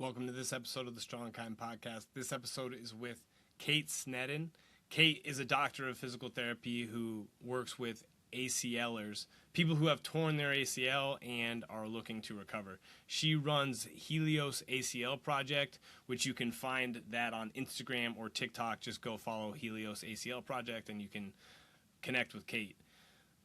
Welcome to this episode of the Strong Kind Podcast. This episode is with Kate Sneddon. Kate is a doctor of physical therapy who works with ACLers, people who have torn their ACL and are looking to recover. She runs Helios ACL Project, which you can find that on Instagram or TikTok. Just go follow Helios ACL Project and you can connect with Kate.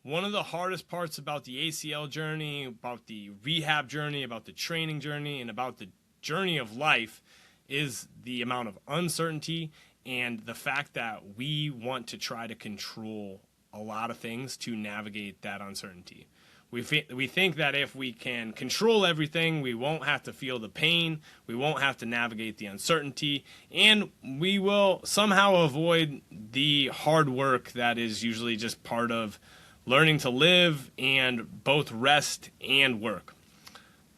One of the hardest parts about the ACL journey, about the rehab journey, about the training journey, and about the journey of life is the amount of uncertainty and the fact that we want to try to control a lot of things to navigate that uncertainty. We think that if we can control everything, we won't have to feel the pain, we won't have to navigate the uncertainty, and we will somehow avoid the hard work that is usually just part of learning to live and both rest and work.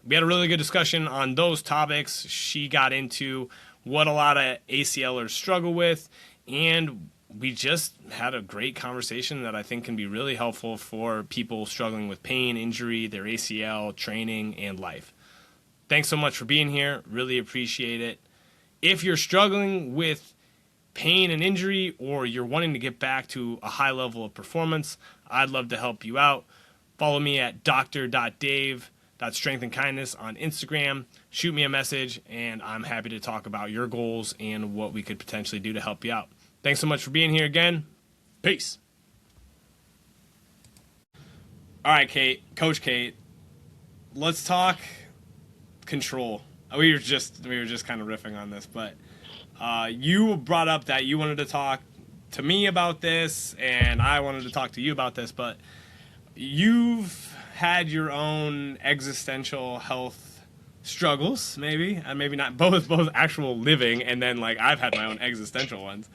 We had a really good discussion on those topics. She got into what a lot of ACLers struggle with, and we just had a great conversation that I think can be really helpful for people struggling with pain, injury, their ACL, training, and life. Thanks so much for being here. Really appreciate it. If you're struggling with pain and injury, or you're wanting to get back to a high level of performance, I'd love to help you out. Follow me at dr.dave.strengthandkindness on Instagram. Shoot me a message, and I'm happy to talk about your goals and what we could potentially do to help you out. Thanks so much for being here again. Peace. All right, Coach Kate, let's talk control. We were just kind of riffing on this, but you brought up that you wanted to talk to me about this, and I wanted to talk to you about this, but you've had your own existential health struggles, maybe not, both actual living, and then like I've had my own existential ones.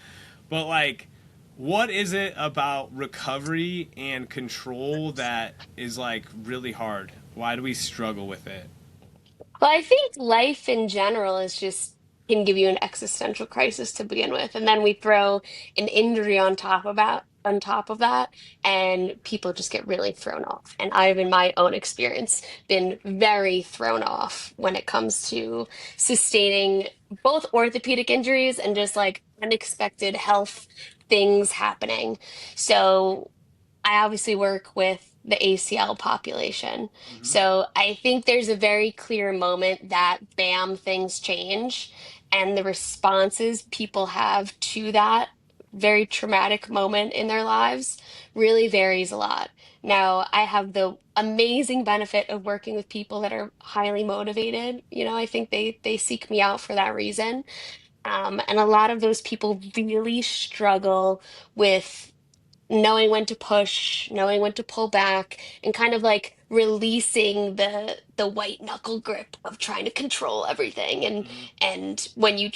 But like, what is it about recovery and control that is like really hard? Why do we struggle with it? Well, I think life in general is just can give you an existential crisis to begin with, and then we throw an injury on top of that, and people just get really thrown off. And I've, in my own experience, been very thrown off when it comes to sustaining both orthopedic injuries and just like unexpected health things happening. So I obviously work with the ACL population. Mm-hmm. So I think there's a very clear moment that bam, things change. And the responses people have to that very traumatic moment in their lives really varies a lot. Now, I have the amazing benefit of working with people that are highly motivated. I think they seek me out for that reason. And a lot of those people really struggle with knowing when to push, knowing when to pull back, and kind of like releasing the white knuckle grip of trying to control everything. And Mm-hmm. and when you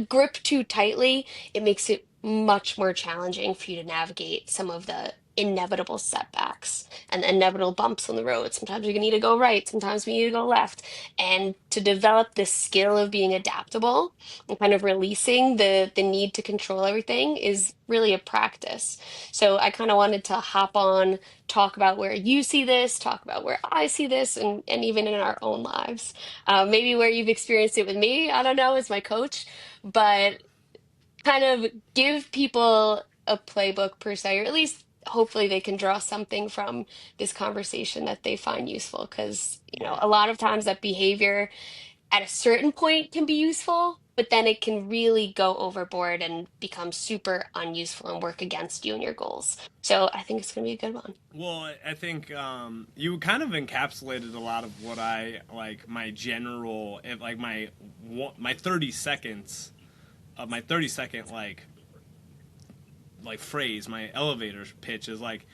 grip too tightly, it makes it much more challenging for you to navigate some of the inevitable setbacks and the inevitable bumps on the road. Sometimes you're gonna need to go right, sometimes we need to go left. And to develop this skill of being adaptable and kind of releasing the need to control everything is really a practice. So I kind of wanted to hop on, talk about where you see this, talk about where I see this, and even in our own lives. Maybe where you've experienced it with me, I don't know, as my coach, but kind of give people a playbook per se, or at least hopefully they can draw something from this conversation that they find useful. Because, Yeah. a lot of times that behavior at a certain point can be useful, but then it can really go overboard and become super unuseful and work against you and your goals. So I think it's going to be a good one. Well, I think you kind of encapsulated a lot of what I like. My general, like my 30 seconds of my 30-second like phrase, my elevator pitch is like,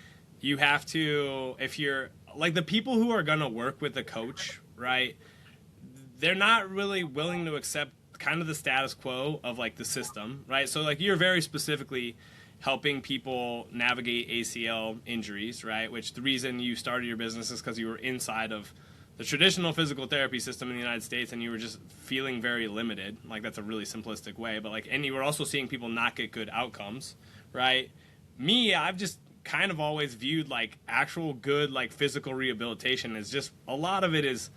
you have to, if you're like the people who are gonna work with the coach, right? They're not really willing to accept kind of the status quo of like the system, right? So like you're very specifically helping people navigate ACL injuries, right? Which the reason you started your business is because you were inside of the traditional physical therapy system in the United States and you were just feeling very limited. Like that's a really simplistic way, but like, and you were also seeing people not get good outcomes, right? Me, I've just kind of always viewed like actual good like physical rehabilitation as just a lot of it is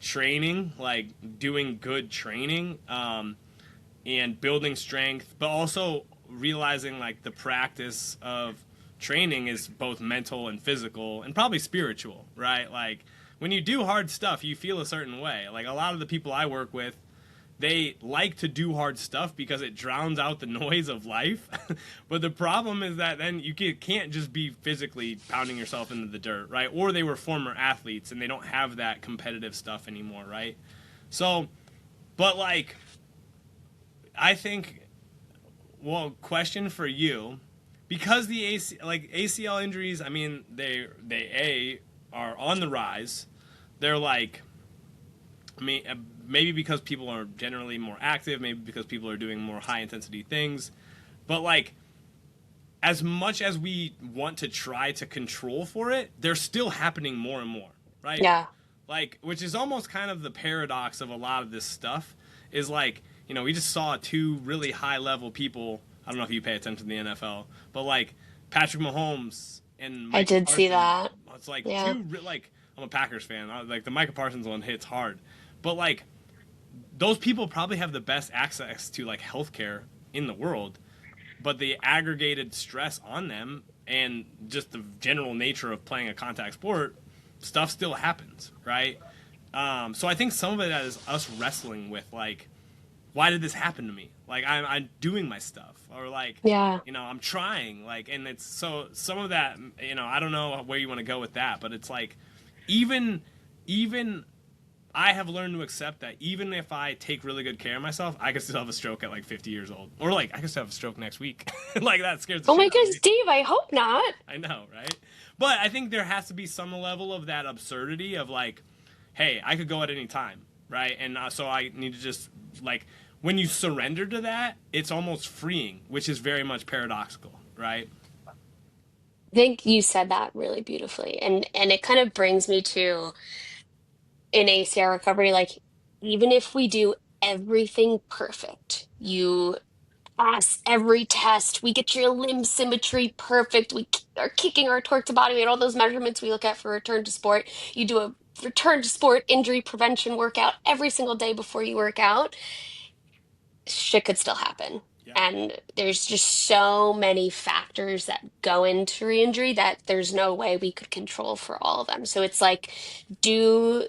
training, like doing good training, and building strength, but also realizing like the practice of training is both mental and physical and probably spiritual, right? Like when you do hard stuff, you feel a certain way. Like a lot of the people I work with, they like to do hard stuff because it drowns out the noise of life. But the problem is that then you can't just be physically pounding yourself into the dirt, right? Or they were former athletes and they don't have that competitive stuff anymore, right? So, but like, I think, well, question for you, because the ACL injuries, I mean, they are on the rise. They're like, I mean, maybe because people are generally more active, maybe because people are doing more high intensity things, but like as much as we want to try to control for it, they're still happening more and more, right? Yeah. Like, which is almost kind of the paradox of a lot of this stuff is like, we just saw two really high level people. I don't know if you pay attention to the NFL, but like Patrick Mahomes and I Micah did see Parsons, that. it's like Yeah. like, I'm a Packers fan. Like the Micah Parsons one hits hard, but like those people probably have the best access to like healthcare in the world, but the aggregated stress on them and just the general nature of playing a contact sport, stuff still happens, right? So I think some of it is us wrestling with like, why did this happen to me? Like I'm doing my stuff, or like, Yeah. I'm trying, like, and it's so some of that, I don't know where you want to go with that, but it's like, even even I have learned to accept that even if I take really good care of myself, I could still have a stroke at like 50 years old, or like I could still have a stroke next week. Like that scares the Oh shit my out of goodness, me. Dave, I hope not. I know, right? But I think there has to be some level of that absurdity of like, hey, I could go at any time, right? And so I need to just like when you surrender to that, it's almost freeing, which is very much paradoxical, right? I think you said that really beautifully. And it kind of brings me to in ACR recovery, like even if we do everything perfect, you pass every test, we get your limb symmetry perfect, are kicking our torque to body weight, all those measurements we look at for return to sport. You do a return to sport injury prevention workout every single day before you work out, shit could still happen. Yeah. And there's just so many factors that go into re-injury that there's no way we could control for all of them. So it's like, do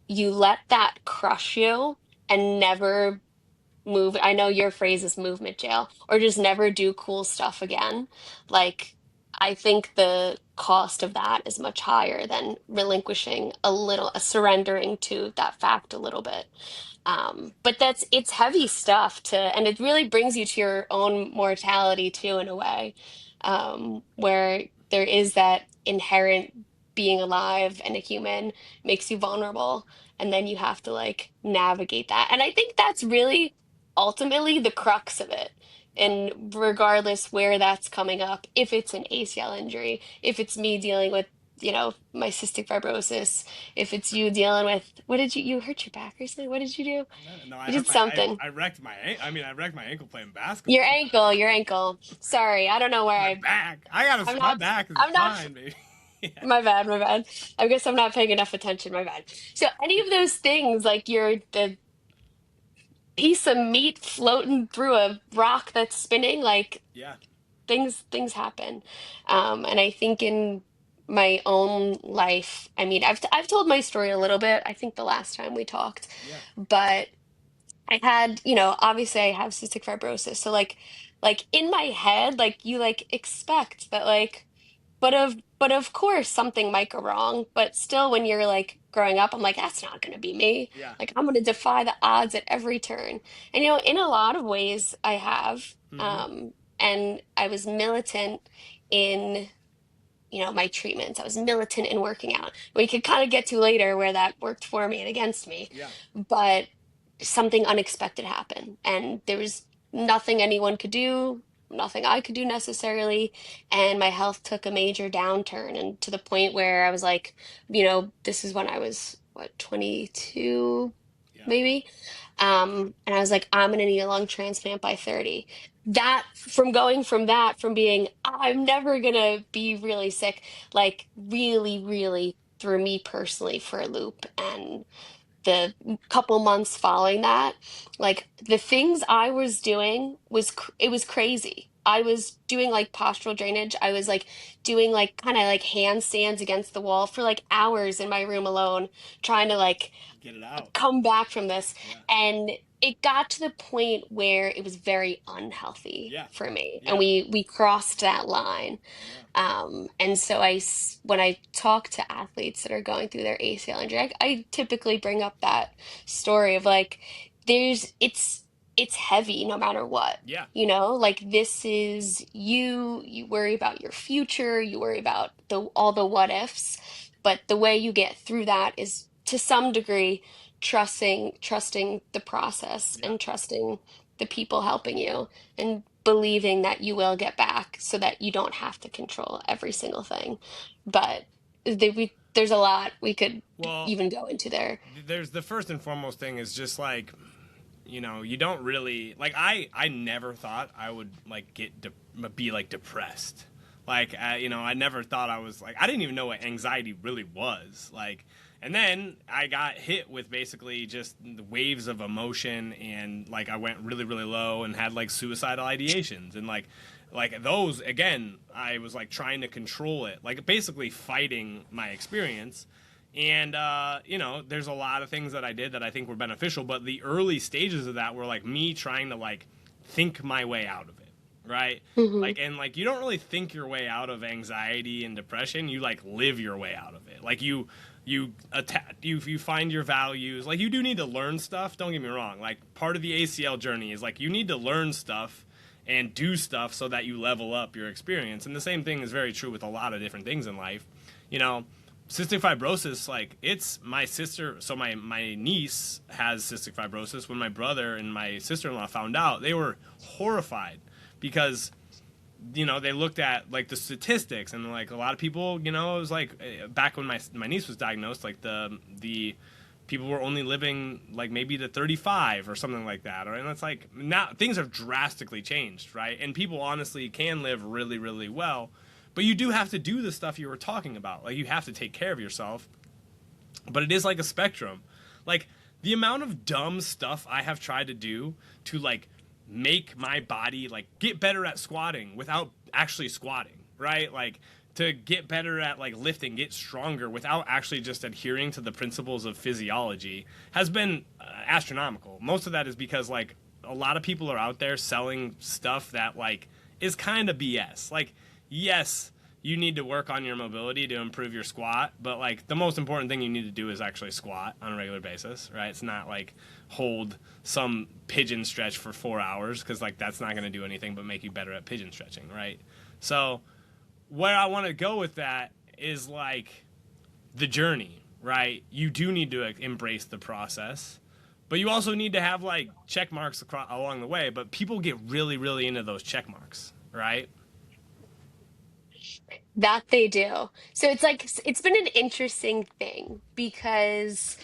you let that crush you and never move? I know your phrase is movement jail, or just never do cool stuff again. Like, I think the cost of that is much higher than relinquishing surrendering to that fact a little bit. But it's heavy stuff and it really brings you to your own mortality too, in a way, where there is that inherent being alive and a human makes you vulnerable, and then you have to like navigate that. And I think that's really ultimately the crux of it. Yeah. And regardless where that's coming up, if it's an ACL injury, if it's me dealing with, my cystic fibrosis, if it's you dealing with, what did you hurt your back recently? What did you do? No, I You hurt did my something. I wrecked my I mean I wrecked my ankle playing Your basketball. ankle, your ankle. Sorry, I don't know where My back. I got I'm my not, back is I'm not, fine, baby. Yeah. my bad, my bad. I guess I'm not paying enough attention, my bad. So any of those things, like you're the piece of meat floating through a rock that's spinning, like Yeah. things happen. And I think in my own life, I mean, I've told my story a little bit, I think the last time we talked, Yeah. but I had, obviously I have cystic fibrosis. So like in my head, like you like expect that like but of course something might go wrong, but still when you're like growing up, I'm like, that's not gonna be me. Yeah. Like I'm gonna defy the odds at every turn. And in a lot of ways I have. Mm-hmm. And I was militant in my treatments. I was militant in working out. We could kind of get to later where that worked for me and against me. Yeah. But something unexpected happened, and there was nothing anyone could do, nothing I could do necessarily, and my health took a major downturn, and to the point where I was like, this is when I was, what, 22 Yeah. maybe. And I was like, I'm gonna need a lung transplant by 30. That from going from that, from being, I'm never gonna be really sick, like really, really threw me personally for a loop. And the couple months following that, like the things I was doing it was crazy. I was doing like postural drainage. I was like doing like kind of like handstands against the wall for like hours in my room alone, trying to like Get it out. come back from this. Yeah. And it got to the point where it was very unhealthy Yeah. for me. And Yeah. we crossed that line. Yeah. And so when I talk to athletes that are going through their ACL injury, I typically bring up that story of like, it's heavy no matter what, Yeah. you know, like this is you worry about your future, you worry about all the what ifs, but the way you get through that is to some degree trusting the process Yeah. and trusting the people helping you and believing that you will get back so that you don't have to control every single thing. But there's a lot we could Well, even go into there. there's the first and foremost thing is just like, you don't really like. I never thought I would like be like depressed. Like, I never thought I was like, I didn't even know what anxiety really was. Like, and then I got hit with basically just the waves of emotion, and like I went really, really low and had like suicidal ideations, and like those again, I was like trying to control it, like basically fighting my experience. And there's a lot of things that I did that I think were beneficial, but the early stages of that were like me trying to like think my way out of it, right? Hmm. Like you don't really think your way out of anxiety and depression, you like live your way out of it. Like you find your values. Like you do need to learn stuff, don't get me wrong. Like part of the ACL journey is like you need to learn stuff and do stuff so that you level up your experience. And the same thing is very true with a lot of different things in life. You know, cystic fibrosis, like it's my sister. So my niece has cystic fibrosis. When my brother and my sister-in-law found out, they were horrified because they looked at like the statistics, and like a lot of people, it was like back when my niece was diagnosed, like the people were only living like maybe to 35 or something like that. And it's like now things have drastically changed, right? And people honestly can live really, really well, but you do have to do the stuff you were talking about. Like you have to take care of yourself, but it is like a spectrum. Like the amount of dumb stuff I have tried to do to like make my body like get better at squatting without actually squatting, right? Like to get better at like lifting, get stronger without actually just adhering to the principles of physiology has been astronomical. Most of that is because like a lot of people are out there selling stuff that like is kind of BS. Like, yes, you need to work on your mobility to improve your squat, but like the most important thing you need to do is actually squat on a regular basis, right? It's not like hold some pigeon stretch for 4 hours, because like that's not going to do anything but make you better at pigeon stretching, right? So where I want to go with that is like the journey, right? You do need to embrace the process, but you also need to have like check marks along the way. But people get really, really into those check marks, right? That they do. So it's like it's been an interesting thing because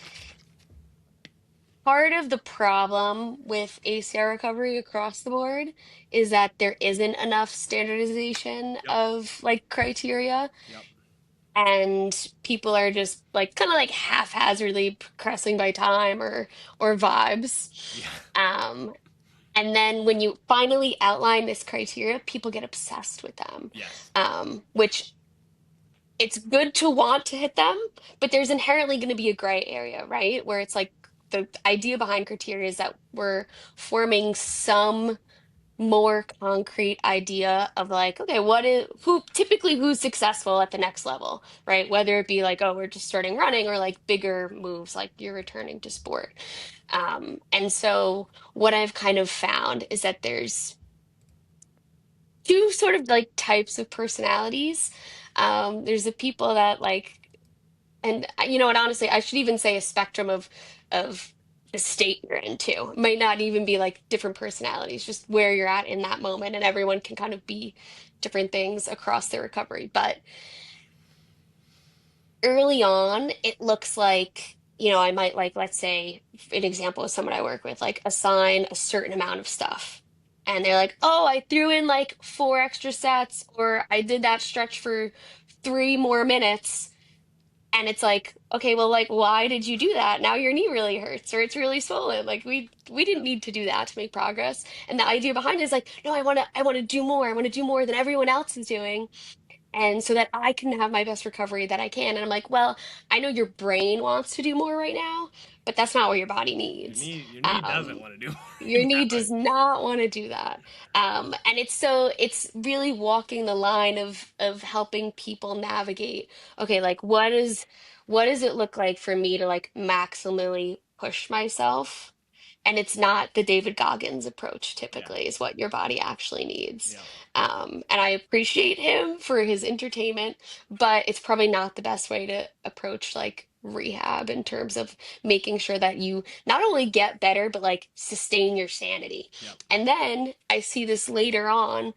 part of the problem with ACR recovery across the board is that there isn't enough standardization Yep. of like criteria, Yep. and people are just like kind of like haphazardly progressing by time or vibes. Yeah. Um, and then when you finally outline this criteria, people get obsessed with them, Yes. which it's good to want to hit them, but there's inherently going to be a gray area, right? Where it's like the idea behind criteria is that we're forming some more concrete idea of like, okay, who's successful at the next level, right? Whether it be like, oh, we're just starting running, or like bigger moves, like you're returning to sport. And so what I've kind of found is that there's two sort of like types of personalities. There's the people that like, and you know what, honestly, I should even say a spectrum of the state you're in too. It might not even be like different personalities, just where you're at in that moment, and everyone can kind of be different things across their recovery. But early on, it looks like, I might like, let's say, an example of someone I work with, like assign a certain amount of stuff. And they're like, oh, I threw in like 4 extra sets, or I did that stretch for 3 more minutes. And it's like, okay, well, like, why did you do that? Now your knee really hurts or it's really swollen. Like we didn't need to do that to make progress. And the idea behind it is like, no, I want to do more. I want to do more than everyone else is doing. And so that I can have my best recovery that I can. And I'm like, well, I know your brain wants to do more right now, but that's not what your body needs. Your knee doesn't Um, want to do your right knee now. does not want to do that. And it's really walking the line of helping people navigate, okay, like what does it look like for me to like maximally push myself? And it's not the David Goggins approach, Yeah, typically, is what your body actually needs. yeah, And I appreciate him for his entertainment, but it's probably not the best way to approach like rehab in terms of making sure that you not only get better, but like sustain your sanity. yeah, And then I see this later on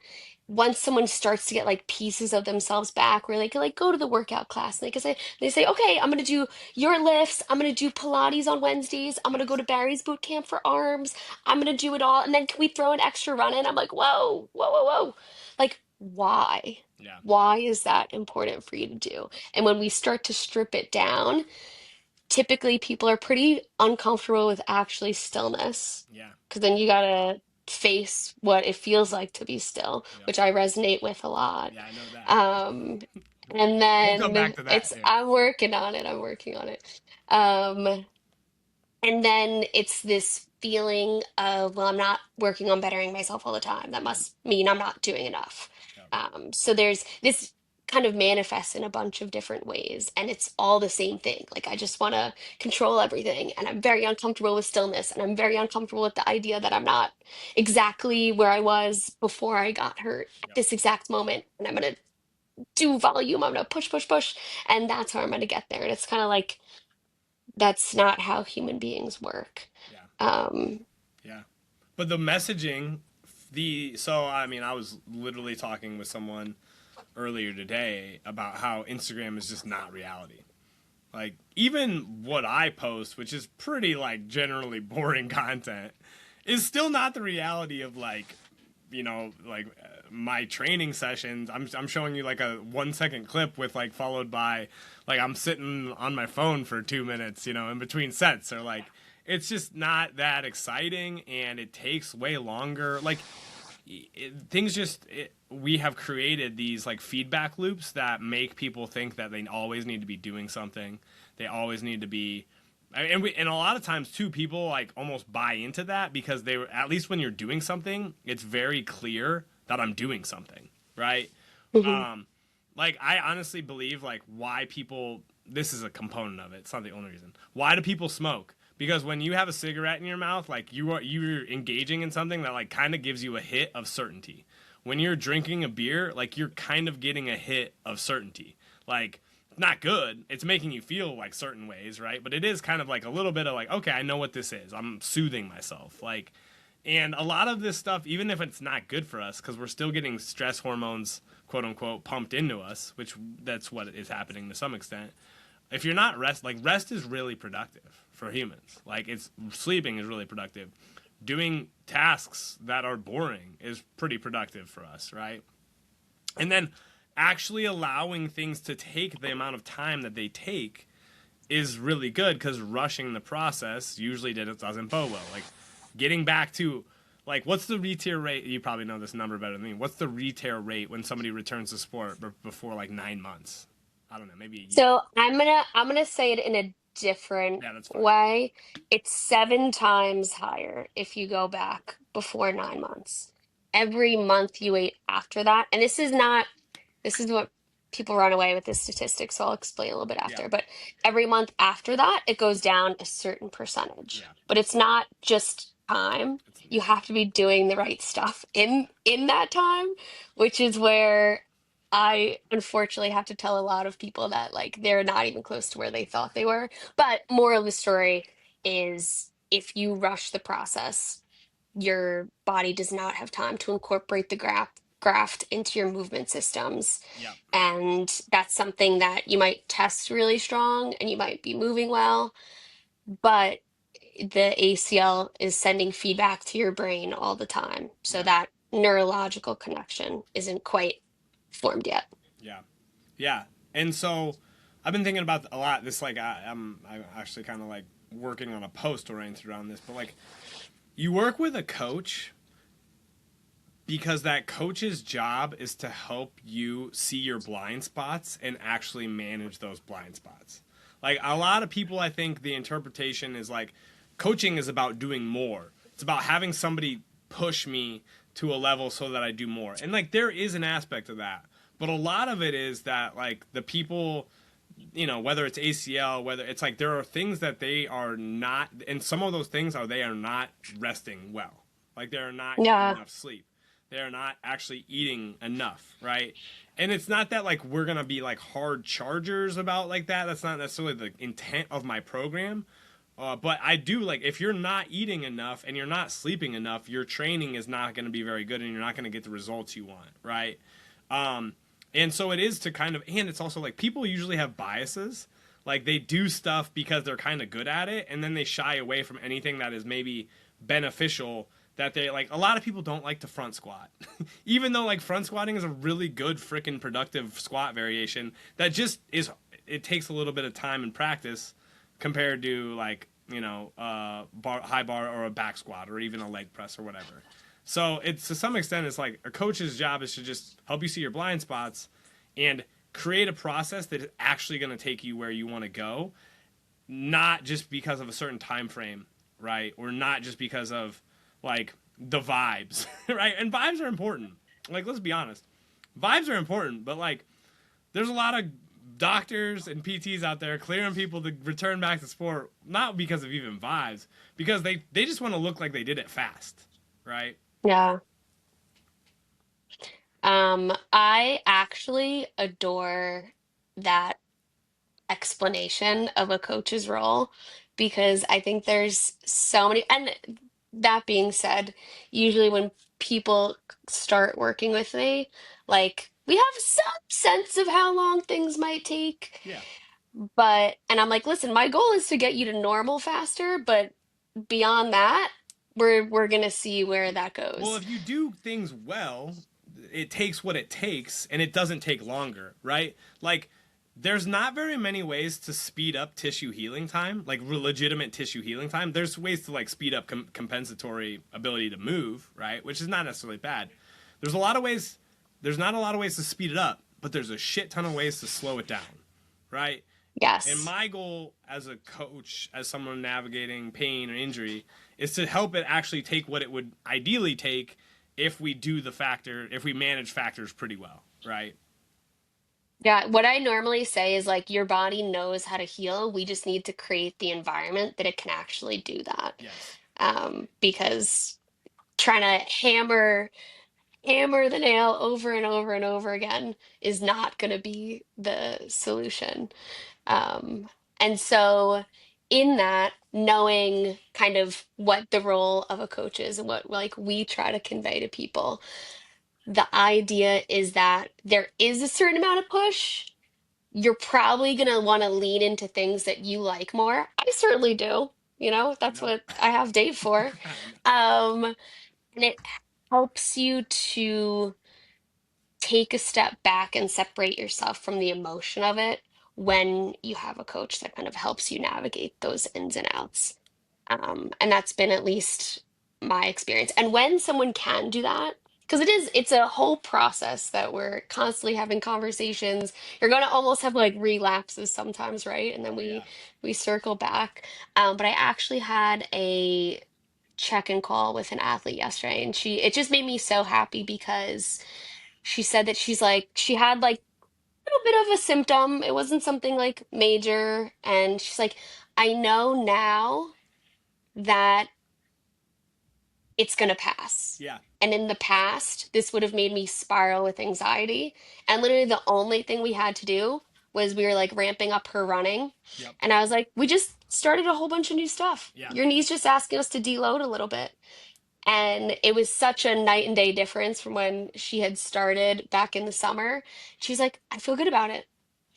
once someone starts to get like pieces of themselves back, where they can like go to the workout class and they say, okay, I'm gonna do your lifts, I'm gonna do Pilates on Wednesdays, I'm gonna go yes, to Barry's boot camp for arms, I'm gonna do it all, and then can we throw an extra run in? I'm like, whoa, whoa, whoa, whoa. Like, why? yeah, Why is that important for you to do? And when we start to strip it down, typically people are pretty uncomfortable with actually stillness yeah, because then you gotta face what it feels like to be still, yeah, which I resonate with a lot. yeah. I know that. Um, and We'll come back then to that it's too. I'm working on it. I'm working on it. Um, and then it's this feeling of, well, I'm not working on bettering myself all the time. That Yeah, must mean I'm not doing enough. yeah, So there's this kind of manifests in a bunch of different ways, and it's all the same thing. Like, I just want to control everything, and I'm very uncomfortable with stillness, and I'm very uncomfortable with the idea that I'm not exactly where I was before I got hurt at yeah, this exact moment. And I'm going to do volume, I'm going to push, push, push, and that's how I'm going to get there. And it's kind of like, that's not how human beings work. yeah, Um, yeah. But the messaging, so I mean, I was literally talking with someone earlier today about how Instagram is just not reality. Like even what I post, which is pretty like generally boring content, is still not the reality of like my training sessions. I'm showing you like a 1 second clip with like followed by like I'm sitting on my phone for 2 minutes, in between sets, or like it's just not that exciting and it takes way longer. Like we have created these like feedback loops that make people think that they always need to be doing something. They always need to be, and a lot of times too, people like almost buy into that because they were, at least when you're doing something, it's very clear that I'm doing something, right? mhm. Um, like I honestly believe like why people, this is a component of it. It's not the only reason. Why do people smoke? Because when you have a cigarette in your mouth, like you're engaging in something that like kind of gives you a hit of certainty. When you're drinking a beer, like you're kind of getting a hit of certainty. Like not good. It's making you feel like certain ways, right? But it is kind of like a little bit of like, okay, I know what this is. I'm soothing myself. Like, and a lot of this stuff, even if it's not good for us, because we're still getting stress hormones, quote unquote, pumped into us, which that's what is happening to some extent. If you're not rest is really productive for humans. Like it's sleeping is really productive. Doing tasks that are boring is pretty productive for us, right? And then actually allowing things to take the amount of time that they take is really good because rushing the process usually doesn't bode well. Like getting back to like what's the re-tear rate? You probably know this number better than me. What's the re-tear rate when somebody returns to sport before like 9 months? I don't know, maybe a year. So I'm gonna say it in a different Yeah, that's fine. way. It's 7 times higher if you go back before 9 months. Every month you wait after that, and this is what people run away with this statistic, so I'll explain a little bit Yeah, after. But every month after that, it goes down a certain percentage. yeah, But it's not just time. You yeah, have to be doing the right stuff in that time, which is where I unfortunately have to tell a lot of people that like they're not even close to where they thought they were. But moral of the story is if you rush the process, your body does not have time to incorporate the graft into your movement systems. yeah, And that's something that you might test really strong and you might be moving well, but the ACL is sending feedback to your brain all the time. So yeah, that neurological connection isn't quite formed yet. yeah, yeah. And so I've been thinking about a lot. This like I'm actually kind of like working on a post oriented around this, but like you work with a coach because that coach's job is to help you see your blind spots and actually manage those blind spots. Like a lot of people, I think the interpretation is like coaching is about doing more. It's about having somebody push me to a level so that I do more. And like there is an aspect of that. But a lot of it is that like the people, you know, whether it's ACL, whether it's like there are things that they are not, and some of those things are they are not resting well. Like they're not getting Yeah. enough sleep. They're not actually eating enough, right? And it's not that like we're gonna be like hard chargers about like that. That's not necessarily the intent of my program. But I do like if you're not eating enough and you're not sleeping enough, your training is not going to be very good, and you're not going to get the results you want, right? Um, and so it is to kind of, and it's also like people usually have biases. Like they do stuff because they're kind of good at it, and then they shy away from anything that is maybe beneficial. That they like, a lot of people don't like to front squat, even though like front squatting is a really good freaking productive squat variation. That just is, it takes a little bit of time and practice compared to like you know high bar or a back squat or even a leg press or whatever. So it's to some extent it's like a coach's job is to just help you see your blind spots and create a process that is actually going to take you where you want to go, not just because of a certain time frame, right? Or not just because of like the vibes, right? And vibes are important. Like let's be honest, vibes are important, but like there's a lot of doctors and PTs out there clearing people to return back to sport, not because of even vibes, because they just want to look like they did it fast, right? Yeah. I actually adore that explanation of a coach's role because I think there's so many, and that being said, usually when people start working with me, like we have some sense of how long things might take, Yeah. but and I'm like, listen, my goal is to get you to normal faster, but beyond that, we're gonna see where that Well, goes. if you do things well, it takes what it takes and it doesn't take longer, right? Like there's not very many ways to speed up tissue healing time, like legitimate tissue healing time. There's ways to like speed up compensatory ability to move, right? Which is not necessarily bad. There's a lot of ways, there's not a lot of ways to speed it up, but there's a shit ton of ways to slow it down, right? And Yes. my goal as a coach, as someone navigating pain or injury, is to help it actually take what it would ideally take if we do the factor, if we manage factors pretty well, right? Yeah, what I normally say is like your body knows how to heal. We just need to create the environment that it can actually do that. Yes. Because trying to hammer the nail over and over and over again is not going to be the solution. Um, and so in that, knowing kind of what the role of a coach is and what like we try to convey to people, the idea is that there is a certain amount of push. You're probably going to want to lean into things that you like more. I certainly do. You know, I that's know. what I have Dave for. I know. Um, and it helps you to take a step back and separate yourself from the emotion of it when you have a coach that kind of helps you navigate those ins and outs. And that's been at least my experience. And when someone can do that, because it's a whole process that we're constantly having conversations. You're going to almost have like relapses sometimes, right? And then Oh yeah. we circle back. But I actually had a check-in call with an athlete yesterday, and she it just made me so happy because she said that she's like she had like a little bit of a symptom. It wasn't something like major, and she's like, I know now that it's going to pass. Yeah. And in the past, this would have made me spiral with anxiety. And literally, the only thing we had to do was we were like ramping up her running. Yep. And I was like, we just started a whole bunch of new stuff. Yeah. Your knee's just asking us to deload a little bit. And it was such a night and day difference from when she had started back in the summer. She's like, I feel good about it.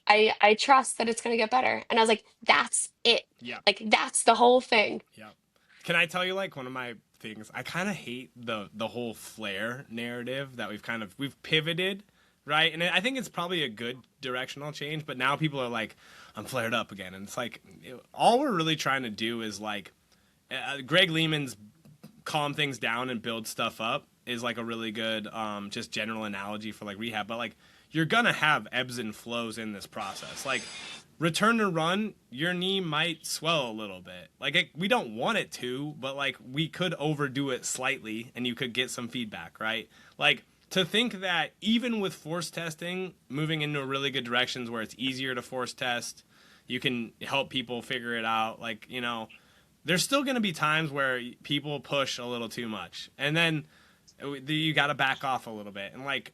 I trust that it's going to get better. And I was like, that's it. Yep. Like, that's the whole thing. Yep. Can I tell you like one of my things? I kind of hate the whole flare narrative that we've pivoted right? And I think it's probably a good directional change, but now people are like, I'm flared up again. And it's like, all we're really trying to do is like, Greg Lehman's calm things down and build stuff up is like a really good just general analogy for like rehab. But like, you're gonna have ebbs and flows in this process. Like, return to run, your knee might swell a little bit. Like, we don't want it to, but like, we could overdo it slightly and you could get some feedback, right? Like, to think that even with force testing moving into really good directions where it's easier to force test, you can help people figure it out. Like, you know, there's still going to be times where people push a little too much, and then you got to back off a little bit. And like,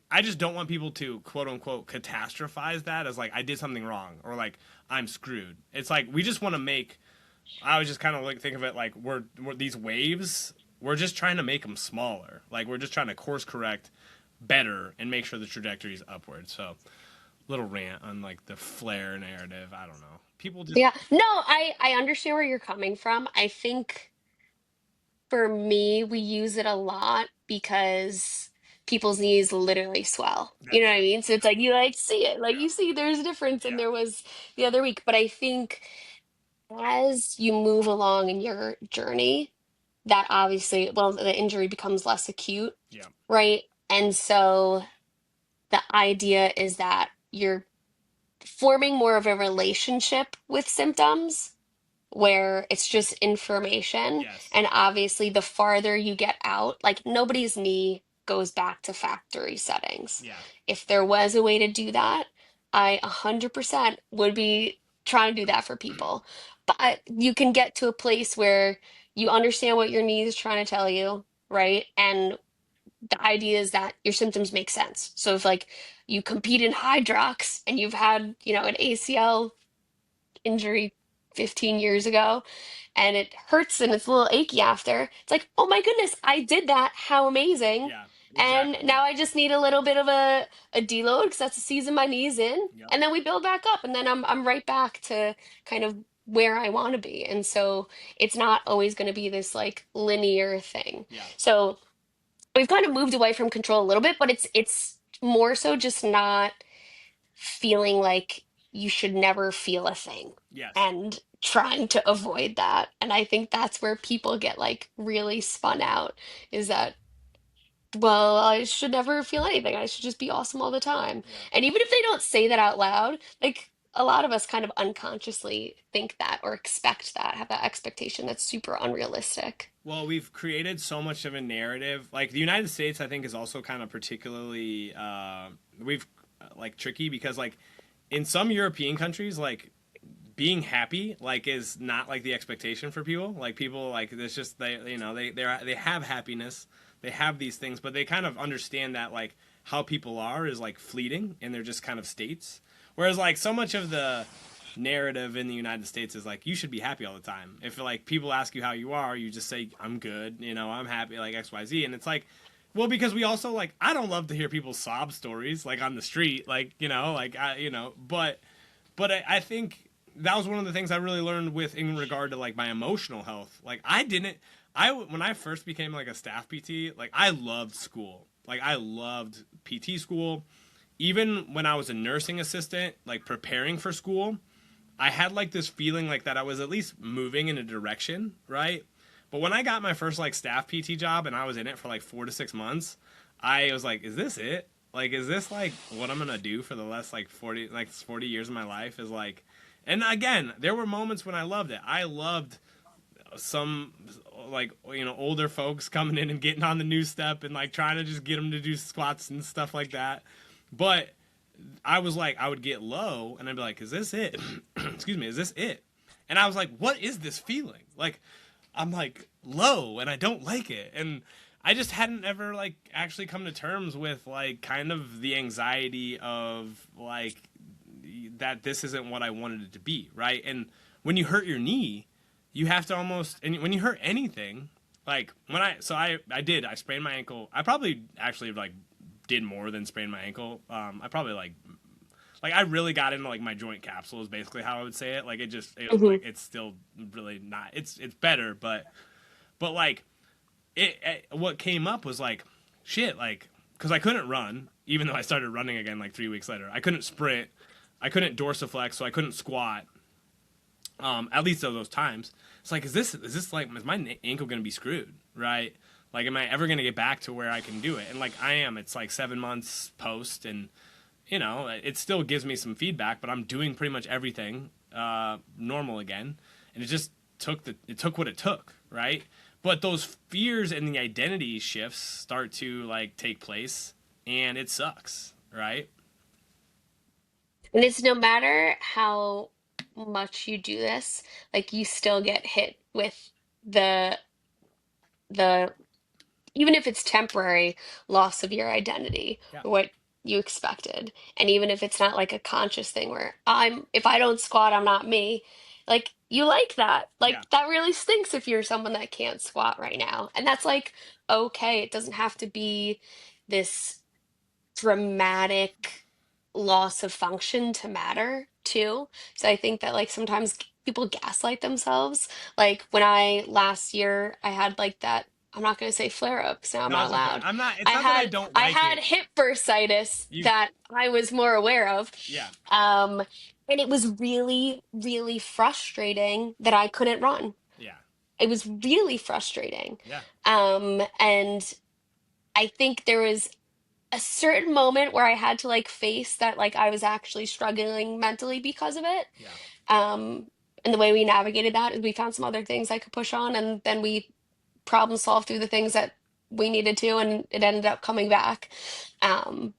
I just don't want people to quote unquote catastrophize that as like I did something wrong or like I'm screwed. It's like we just want to make. I was just kind of like think of it like we're these waves. We're just trying to make them smaller. Like we're just trying to course correct better and make sure the trajectory is upward. So, little rant on like the flare narrative. I don't know. People just Yeah. No, I understand where you're coming from. I think for me, we use it a lot because people's knees literally swell. You know that's what I mean? So it's like you like see it. Like you see there's a difference and yeah there was the other week. But I think as you move along in your journey, that obviously, well, the injury becomes less acute, yeah right? And so the idea is that you're forming more of a relationship with symptoms where it's just information. yes And obviously, the farther you get out, like nobody's knee goes back to factory settings. yeah If there was a way to do that, I 100% would be trying to do that for people. But you can get to a place where you understand what your knee is trying to tell you, right? And the idea is that your symptoms make sense. So if like you compete in Hydrox and you've had, an ACL injury 15 years ago and it hurts and it's a little achy after, it's like, oh my goodness, I did that. How amazing. yeah And exactly now I just need a little bit of a deload because that's the season my knee's in. yep And then we build back up and then I'm right back to kind of where I want to be. And so it's not always going to be this like linear thing. yeah So we've kind of moved away from control a little bit, but it's more so just not feeling like you should never feel a thing yes and trying to avoid that. And I think that's where people get like really spun out is that, well, I should never feel anything. I should just be awesome all the time. yeah And even if they don't say that out loud, like a lot of us kind of unconsciously think that or expect that, have that expectation that's super unrealistic. well we've created so much of a narrative like the United States I think is also kind of particularly we've like tricky because like in some European countries like being happy like is not like the expectation for people like people like it's just they have happiness, they have these things, but they kind of understand that like how people are is like fleeting and they're just kind of states, whereas like so much of the narrative in the United States is like you should be happy all the time. If like people ask you how you are, you just say I'm good, I'm happy, like XYZ. And it's like, well, because we also like I don't love to hear people's sob stories like on the street, like like but I think that was one of the things I really learned with in regard to like my emotional health. Like when I first became like a staff PT, like I loved school. Like I loved PT school. Even when I was a nursing assistant, like preparing for school, I had like this feeling like that I was at least moving in a direction, right? But when I got my first like staff PT job and I was in it for like 4 to 6 months, I was like, is this it? Like, is this like what I'm gonna do for the last like 40 years of my life? Is like, and again, there were moments when I loved it. I loved some like older folks coming in and getting on the new step and like trying to just get them to do squats and stuff like that. But I was like, I would get low and I'd be like, is this it? Excuse me, is this it? And I was like, what is this feeling? Like, I'm like low and I don't like it. And I just hadn't ever like actually come to terms with like kind of the anxiety of like that this isn't what I wanted it to be, right? And when you hurt your knee, you have to almost, and when you hurt anything, like when I sprained my ankle. I probably actually like did more than sprain my ankle. I probably like I really got into like my joint capsule is basically how I would say it. Like it was Hmm. like it's still really not. It's better, but like it what came up was like shit like because I couldn't run even though I started running again like 3 weeks later. I couldn't sprint, I couldn't dorsiflex, so I couldn't squat. At least of those times, it's like, is my ankle gonna be screwed, right? Like, am I ever gonna get back to where I can do it? And like, I am. It's like 7 months post, and it still gives me some feedback, but I'm doing pretty much everything normal again, and it took what it took, right? But those fears and the identity shifts start to like take place, and it sucks, right? And it's no matter how much you do this, like you still get hit with the the even if it's temporary loss of your identity Yeah, or what you expected. And even if it's not like a conscious thing where if I don't squat, I'm not me. Like you like that. yeah, Like that really stinks if you're someone that can't squat right now. And that's like okay. It doesn't have to be this dramatic loss of function to matter too. So I think that like sometimes people gaslight themselves. Like when I last year I had like that I'm not going to say flare up because now I'm no, not it's okay. allowed. I'm not. It's I not that I had don't I like had it. hip bursitis You, that I was more aware of. yeah, Um and it was really really frustrating that I couldn't run. yeah, It was really frustrating. yeah, And I think there was a certain moment where I had to like face that like I was actually struggling mentally because of it. yeah, Um, and the way we navigated that is we found some other things I could push on, and then we problem solved through the things that we needed to, and it ended up coming back.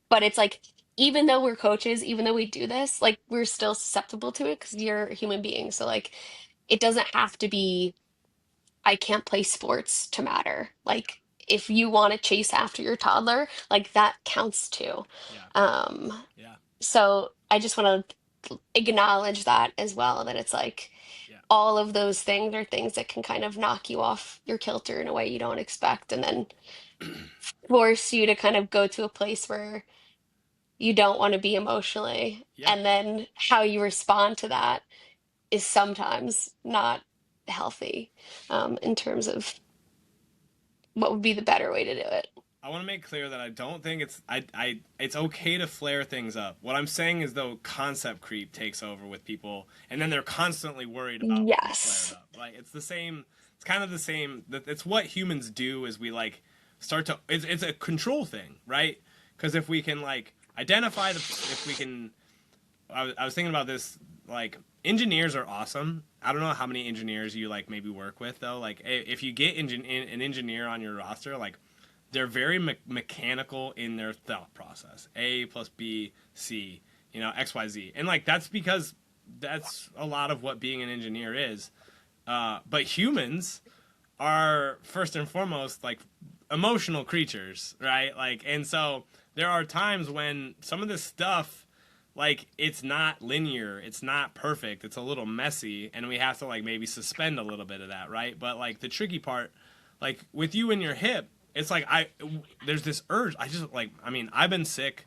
But it's like even though we're coaches, even though we do this, like we're still susceptible to it because you're a human being. So like it doesn't have to be I can't play sports to matter. Like if you want to chase after your toddler, like that counts too. yeah, Um, yeah, so I just want to acknowledge that as well, that it's like yeah, all of those things are things that can kind of knock you off your kilter in a way you don't expect, and then force you to kind of go to a place where you don't want to be emotionally. yeah. And then how you respond to that is sometimes not healthy, in terms of what would be the better way to do it. I want to make clear that I don't think it's okay to flare things up. What I'm saying is though concept creep takes over with people, and then they're constantly worried about being flared Yes. up. Like it's the same. It's kind of the same. It's what humans do. Is we like start to. It's a control thing, right? Because if we can like identify if we can. I was thinking about this. Like engineers are awesome. I don't know how many engineers you like maybe work with though. Like if you get an engineer on your roster, like they're very mechanical in their thought process. A plus B, C, X, Y, Z. And like that's because that's a lot of what being an engineer is. But humans are first and foremost like emotional creatures, right? Like, and so there are times when some of this stuff, like, it's not linear, it's not perfect, it's a little messy, and we have to like maybe suspend a little bit of that, right? But like the tricky part, like with you and your hip, it's like there's this urge. I've been sick.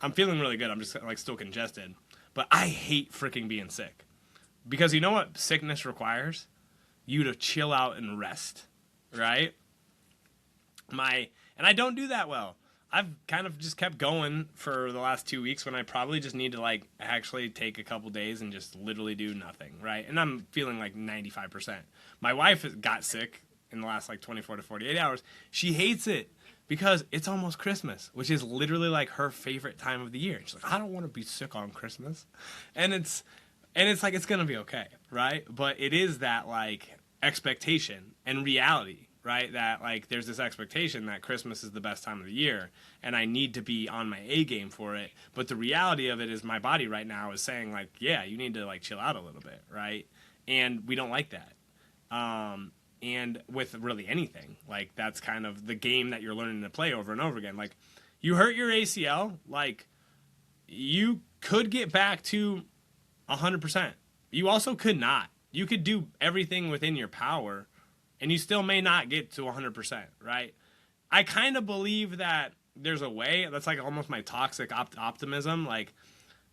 I'm feeling really good. I'm just like still congested, but I hate freaking being sick because you know what sickness requires? You to chill out and rest, right? And I don't do that well. I've kind of just kept going for the last 2 weeks when I probably just need to like actually take a couple days and just literally do nothing, right? And I'm feeling like 95%. My wife got sick in the last like 24 to 48 hours. She hates it because it's almost Christmas, which is literally like her favorite time of the year. She's like, I don't want to be sick on Christmas. And it's like it's going to be okay, right? But it is that like expectation and reality, right? That like there's this expectation that Christmas is the best time of the year and I need to be on my A game for it. But the reality of it is my body right now is saying like, yeah, you need to like chill out a little bit, right? And we don't like that. And with really anything, like that's kind of the game that you're learning to play over and over again. Like you hurt your ACL, like you could get back to 100%. You also could not. You could do everything within your power and you still may not get to 100%, right? I kind of believe that there's a way. That's like almost my toxic optimism. Like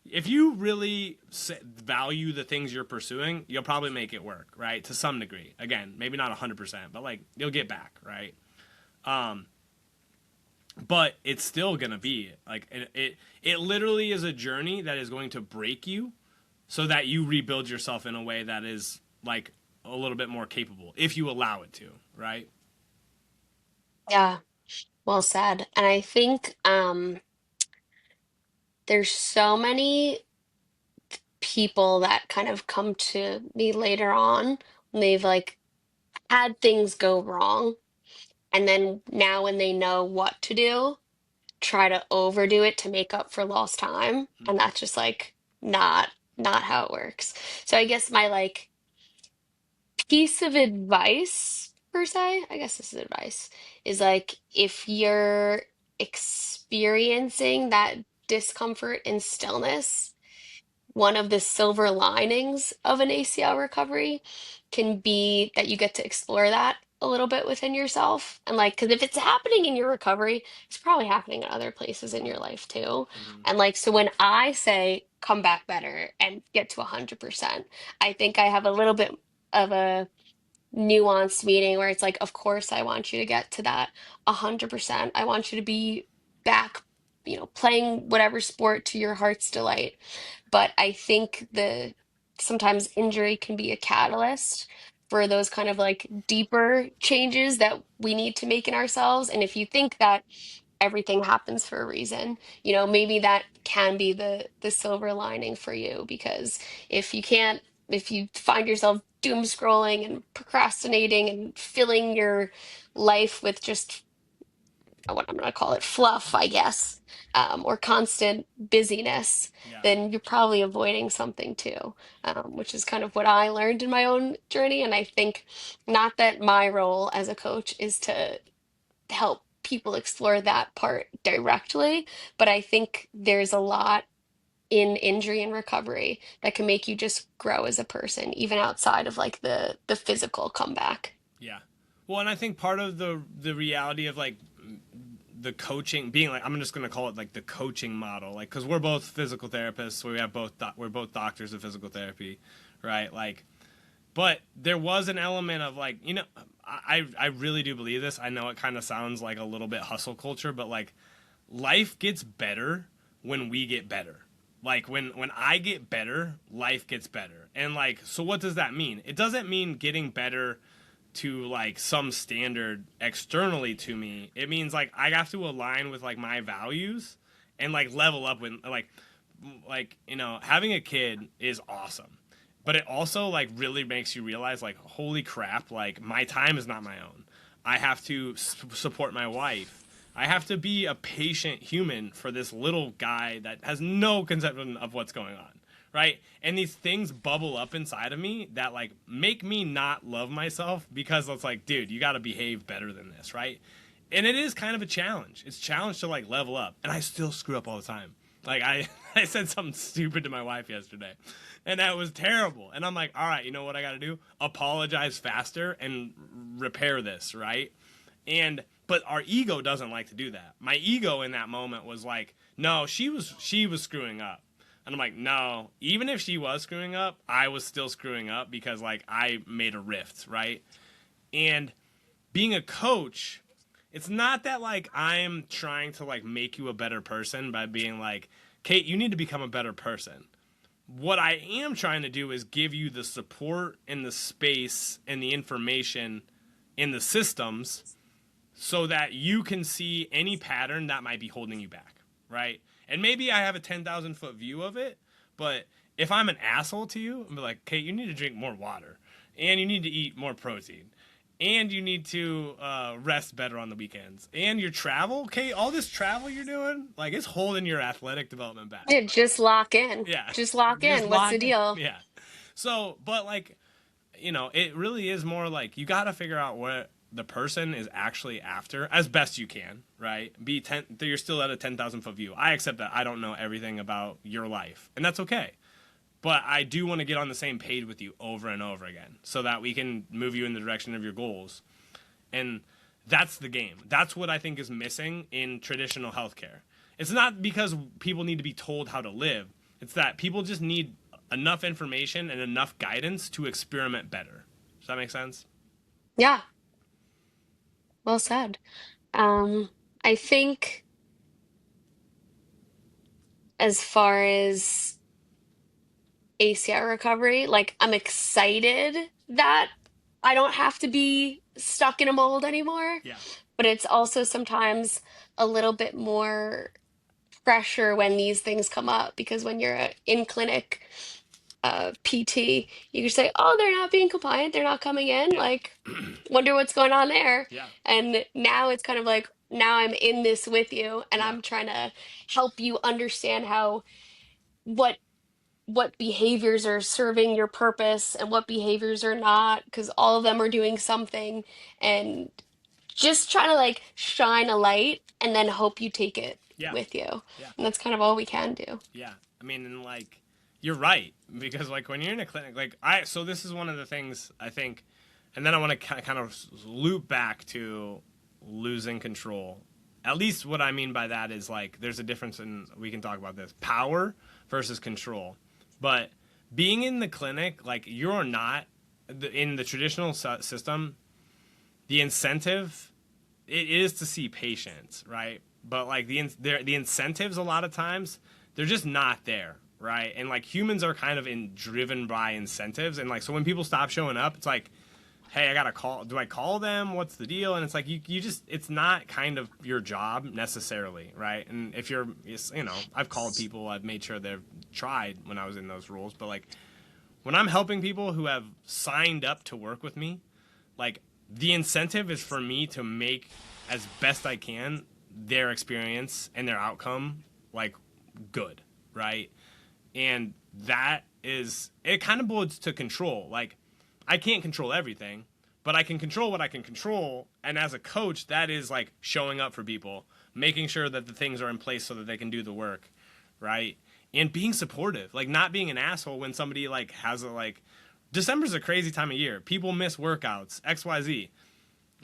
if you really value the things you're pursuing, you'll probably make it work, right? To some degree. Again, maybe not 100%, but like you'll get back, right? but it's still gonna be like it literally is a journey that is going to break you so that you rebuild yourself in a way that is like a little bit more capable if you allow it to, right? Yeah, well said. And I think there's so many people that kind of come to me later on when they've like had things go wrong, and then now when they know what to do, try to overdo it to make up for lost time, and Mm-hmm. that's just like not how it works. So I guess my like piece of advice per se, I guess this is advice, is like if you're experiencing that discomfort and stillness, one of the silver linings of an ACL recovery can be that you get to explore that a little bit within yourself. And like, because if it's happening in your recovery, it's probably happening in other places in your life too. Mm-hmm. And like, so when I say come back better and get to 100%, I think I have a little bit of a nuanced meaning where it's like, of course, I want you to get to that 100%. I want you to be back, playing whatever sport to your heart's delight. But I think the sometimes injury can be a catalyst for those kind of like deeper changes that we need to make in ourselves. And if you think that everything happens for a reason, maybe that can be the silver lining for you, because if you find yourself doom scrolling and procrastinating and filling your life with just what I'm going to call it, fluff, I guess, or constant busyness, Yeah. then you're probably avoiding something too, which is kind of what I learned in my own journey. And I think not that my role as a coach is to help people explore that part directly, but I think there's a lot in injury and recovery that can make you just grow as a person, even outside of like the physical comeback. Yeah. Well, and I think part of the reality of like the coaching being like I'm just going to call it like the coaching model, like cuz we're both physical therapists, we have we're both doctors of physical therapy, right? Like but there was an element of like, I really do believe this. I know it kind of sounds like a little bit hustle culture, but like life gets better when we get better. Like when I get better, life gets better. And like so what does that mean? It doesn't mean getting better to like some standard externally to me. It means like I have to align with like my values and like level up when having a kid is awesome. But it also like really makes you realize like holy crap, like my time is not my own. I have to support my wife. I have to be a patient human for this little guy that has no conception of what's going on, right? And these things bubble up inside of me that like make me not love myself because it's like, dude, you got to behave better than this, right? And it is kind of a challenge. It's a challenge to like level up, and I still screw up all the time. Like I, I said something stupid to my wife yesterday, and that was terrible. And I'm like, all right, you know what I got to do? Apologize faster and repair this, right? And but our ego doesn't like to do that. My ego in that moment was like, no, she was screwing up. And I'm like, no, even if she was screwing up, I was still screwing up because like I made a rift, right? And being a coach, it's not that like I'm trying to like make you a better person by being like, Kate, you need to become a better person. What I am trying to do is give you the support and the space and the information in the systems so that you can see any pattern that might be holding you back, right? And maybe I have a 10,000-foot view of it, but if I'm an asshole to you, I'm like, okay, you need to drink more water, and you need to eat more protein, and you need to rest better on the weekends, and your travel, okay, all this travel you're doing, like it's holding your athletic development back. Yeah, just lock in. Yeah, Just lock just in. What's lock the it. deal? Yeah. So, but like it really is more like you got to figure out what the person is actually after as best you can, right? You're still at a 10,000-foot view. I accept that I don't know everything about your life, and that's okay. But I do want to get on the same page with you over and over again so that we can move you in the direction of your goals. And that's the game. That's what I think is missing in traditional healthcare. It's not because people need to be told how to live. It's that people just need enough information and enough guidance to experiment better. Does that make sense? Yeah, well said. Um, I think as far as ACL recovery, like I'm excited that I don't have to be stuck in a mold anymore, Yeah. but it's also sometimes a little bit more pressure when these things come up because when you're a in clinic PT, you can say, "Oh, they're not being compliant, they're not coming in." Yeah. Like, wonder what's going on there. Yeah. And now it's kind of like now I'm in this with you, and Yeah. I'm trying to help you understand how what what behaviors are serving your purpose and what behaviors are not, because all of them are doing something, and just trying to like shine a light and then hope you take it Yeah. with you. Yeah. And that's kind of all we can do. Yeah. I mean, and like, you're right because like when you're in a clinic, like so this is one of the things I think, and then I want to kind of loop back to losing control. At least what I mean by that is like there's a difference in, we can talk about this, power versus control. But being in the clinic, like you're not in the traditional system, the incentive it is to see patients, right? But like the incentives a lot of times they're just not there, right? And like humans are kind of driven by incentives, and like so when people stop showing up, it's like, hey, I gotta call. Do I call them? What's the deal? And it's like you just it's not kind of your job necessarily, right? And if you're, I've called people, I've made sure they've tried when I was in those roles, but like when I'm helping people who have signed up to work with me, like the incentive is for me to make as best I can their experience and their outcome like good, right? And that is it kind of boils to control. Like I can't control everything, but I can control what I can control. And as a coach, that is like showing up for people, making sure that the things are in place so that they can do the work, right? And being supportive, like not being an asshole when somebody like has a like December's a crazy time of year. People miss workouts, XYZ.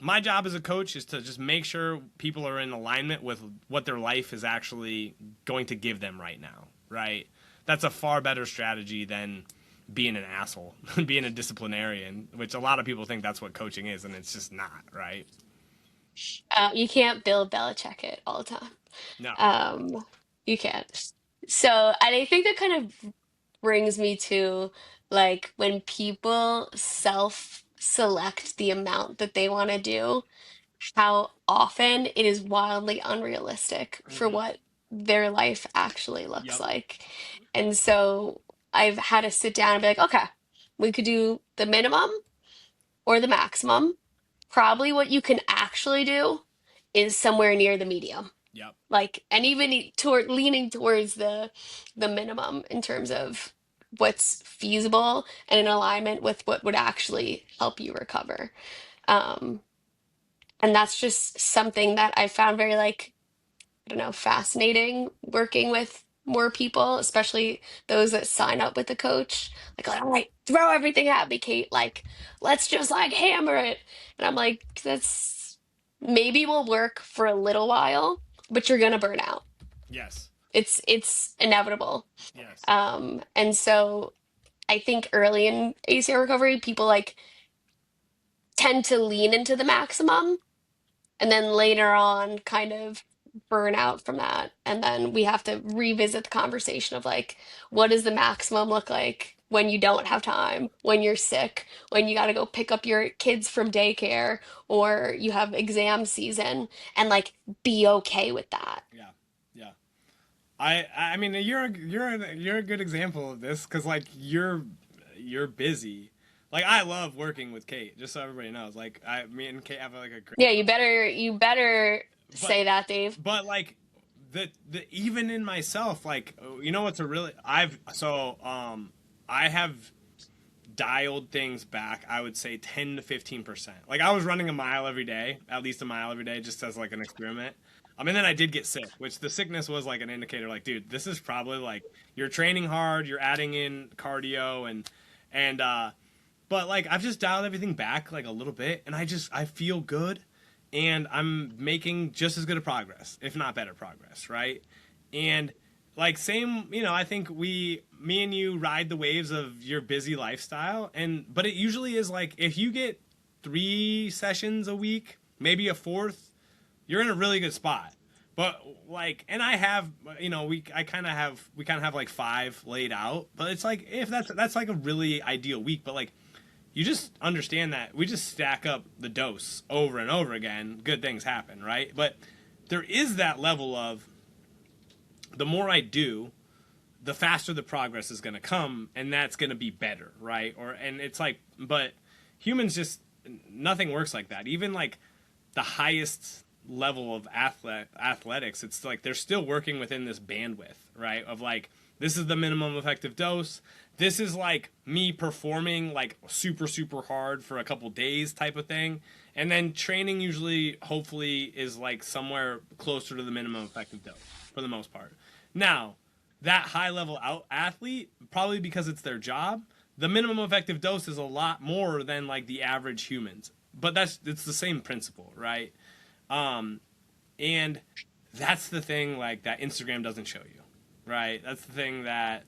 My job as a coach is to just make sure people are in alignment with what their life is actually going to give them right now, right? That's a far better strategy than being an asshole, being a disciplinarian, which a lot of people think that's what coaching is, and it's just not, right? You can't Bill Belichick it all the time. No. Um, you can't. So, and I think that kind of brings me to like when people self-select the amount that they want to do, how often it is wildly unrealistic for Mm-hmm. what their life actually looks Yep. like. And so I've had to sit down and be like, okay, we could do the minimum or the maximum. Probably what you can actually do is somewhere near the medium. Yep. Like, and even toward leaning towards the minimum in terms of what's feasible and in alignment with what would actually help you recover. Um, and that's just something that I found very like, I don't know, fascinating working with more people, especially those that sign up with a coach. Like, all right, throw everything at me, Kate. Like, let's just like hammer it. And I'm like, that's maybe will work for a little while, but you're gonna burn out. Yes. It's inevitable. Yes. And so I think early in ACL recovery, people like tend to lean into the maximum and then later on kind of burn out from that, and then we have to revisit the conversation of like what does the maximum look like when you don't have time, when you're sick, when you got to go pick up your kids from daycare or you have exam season, and like be okay with that. Yeah. Yeah. I mean you're a good example of this because like you're busy. Like I love working with Kate, just so everybody knows. Like me and Kate have like a great, Yeah, you better but say that, Dave. like the even in myself, like you know what's a really I have dialed things back. I would say 10 to 15%. Like I was running a mile every day, at least a mile every day, just as like an experiment. And then I did get sick, which the sickness was like an indicator. Like, dude, this is probably like you're training hard, you're adding in cardio, and but like I've just dialed everything back like a little bit, and I feel good, and I'm making just as good a progress, if not better progress, right? And like same, I think me and you ride the waves of your busy lifestyle, and but it usually is like if you get 3 sessions a week, maybe a fourth, you're in a really good spot. But like, and I have, we kind of have like five laid out. But it's like if that's like a really ideal week. But like, you just understand that we just stack up the dose over and over again. Good things happen, right? But there is that level of the more I do, the faster the progress is going to come, and that's going to be better, right? Or and it's like, but humans just nothing works like that. Even like the highest level of athletics, it's like they're still working within this bandwidth, right? Of like this is the minimum effective dose. This is like me performing like super hard for a couple days type of thing. And then training usually hopefully is like somewhere closer to the minimum effective dose for the most part. Now, that high level out athlete, probably because it's their job, the minimum effective dose is a lot more than like the average humans. But it's the same principle, right? Um, and that's the thing like that Instagram doesn't show you, right? That's the thing that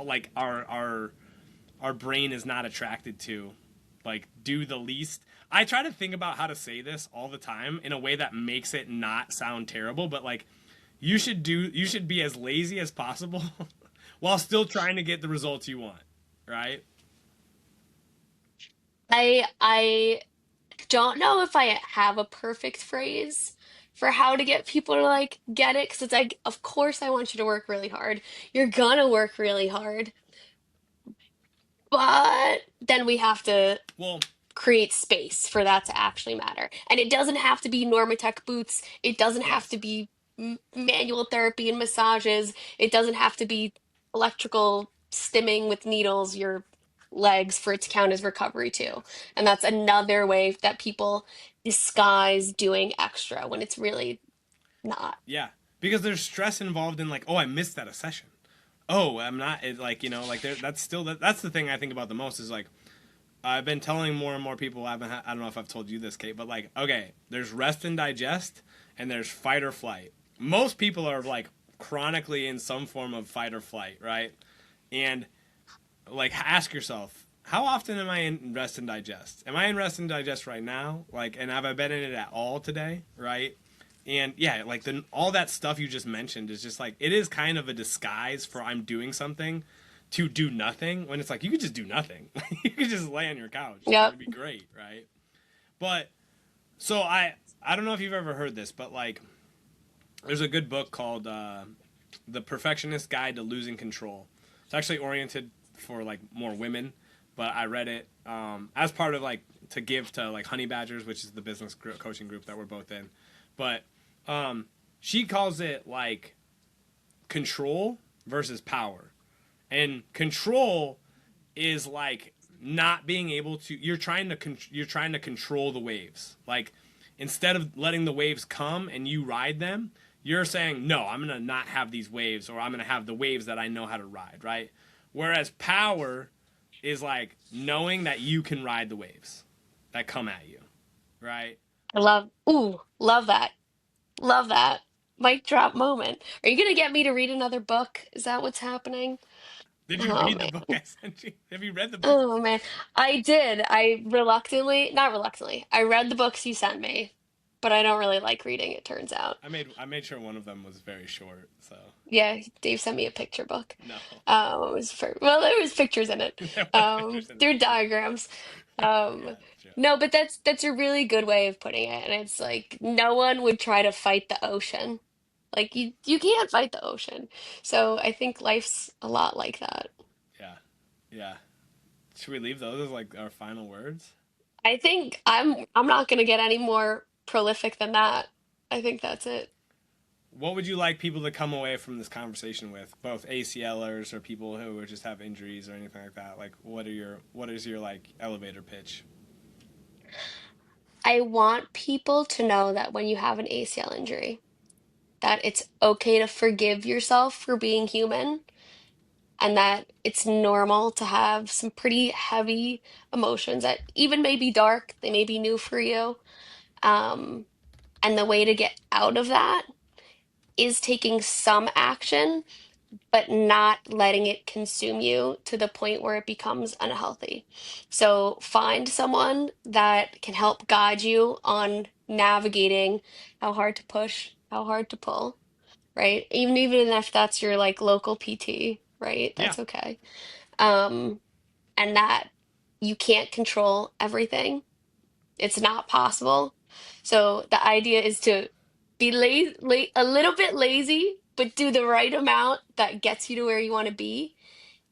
like our brain is not attracted to. Like do the least. I try to think about how to say this all the time in a way that makes it not sound terrible, but like you should be as lazy as possible while still trying to get the results you want, right? I don't know if I have a perfect phrase for how to get people to like get it, because it's like, of course I want you to work really hard. You're gonna work really hard, but then we have to Well, create space for that to actually matter. And it doesn't have to be Normatec boots. It doesn't have to yes. be manual therapy and massages. It doesn't have to be electrical stimming with needles your legs for it to count as recovery too. Yes. And that's another way that people disguise doing extra when it's really not. Yeah. Because there's stress involved in like, oh, I missed that a session. Oh, I'm not like, like that's still that's the thing I think about the most is like I've been telling more and more people I don't know if I've told you this, Kate, but like, okay, there's rest and digest and there's fight or flight. Most people are like chronically in some form of fight or flight, right? And like ask yourself, how often am I in rest and digest? Am I in rest and digest right now? Like, and have I been in it at all today? Right? And yeah, like all that stuff you just mentioned is just like it is kind of a disguise for I'm doing something to do nothing when it's like you could just do nothing. You could just lay on your couch and Yep. it'd be great, right? But so I don't know if you've ever heard this, but like there's a good book called The Perfectionist Guide to Losing Control. It's actually oriented for like more women, but I read it as part of like to give to like Honey Badgers, which is the business coaching group that we're both in. But she calls it like control versus power, and control is like not being able to. You're trying to control the waves. Like instead of letting the waves come and you ride them, you're saying no. I'm gonna not have these waves, or I'm gonna have the waves that I know how to ride. Right. Whereas power is like knowing that you can ride the waves that come at you. Right. Love that. Love that. Mic drop moment. Are you gonna get me to read another book? Is that what's happening? Did you Oh read the man. book I sent you? Have you read the book? Oh man. I did. Not reluctantly. I read the books you sent me, but I don't really like reading, it turns out. I made sure one of them was very short. So Yeah, Dave sent me a picture book. no, Well, there was pictures in it. there was pictures in it. Through diagrams. Yeah, Um, true. no, but that's a really good way of putting it. And it's like no one would try to fight the ocean. Like you can't fight the ocean. So I think life's a lot like that. Yeah, yeah. Should we leave those as like our final words? I think I'm not gonna get any more prolific than that. I think that's it. What would you like people to come away from this conversation with? Both ACLers or people who just have injuries or anything like that. Like, what is your like elevator pitch? I want people to know that when you have an ACL injury, that it's okay to forgive yourself for being human and that it's normal to have some pretty heavy emotions that even may be dark, they may be new for you. Um, and the way to get out of that is taking some action but not letting it consume you to the point where it becomes unhealthy. So find someone that can help guide you on navigating how hard to push, how hard to pull, right? Even if that's your like local PT, right? Yeah. That's okay. Um, and that you can't control everything. It's not possible. So the idea is to be a little bit lazy, but do the right amount that gets you to where you want to be,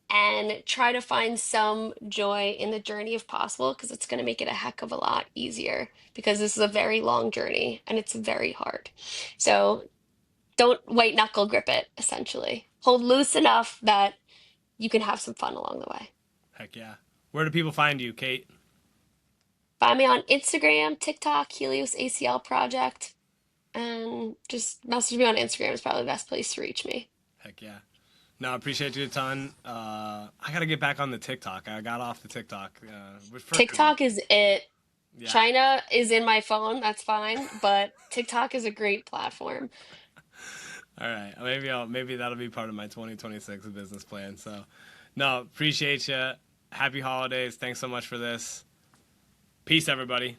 and try to find some joy in the journey if possible, because it's going to make it a heck of a lot easier because this is a very long journey and it's very hard. So don't white knuckle grip it, essentially. Hold loose enough that you can have some fun along the way. Heck yeah. Where do people find you, Kate? Find me on Instagram, TikTok, Helios ACL Project, and just message me on Instagram is probably the best place to reach me. Heck yeah. No, I appreciate you a ton. I gotta get back on the TikTok. I got off the TikTok. TikTok is it. Yeah. China is in my phone, that's fine, but TikTok is a great platform. All right. Maybe that'll be part of my 2026 business plan. So, no, appreciate you. Happy holidays. Thanks so much for this. Peace, everybody.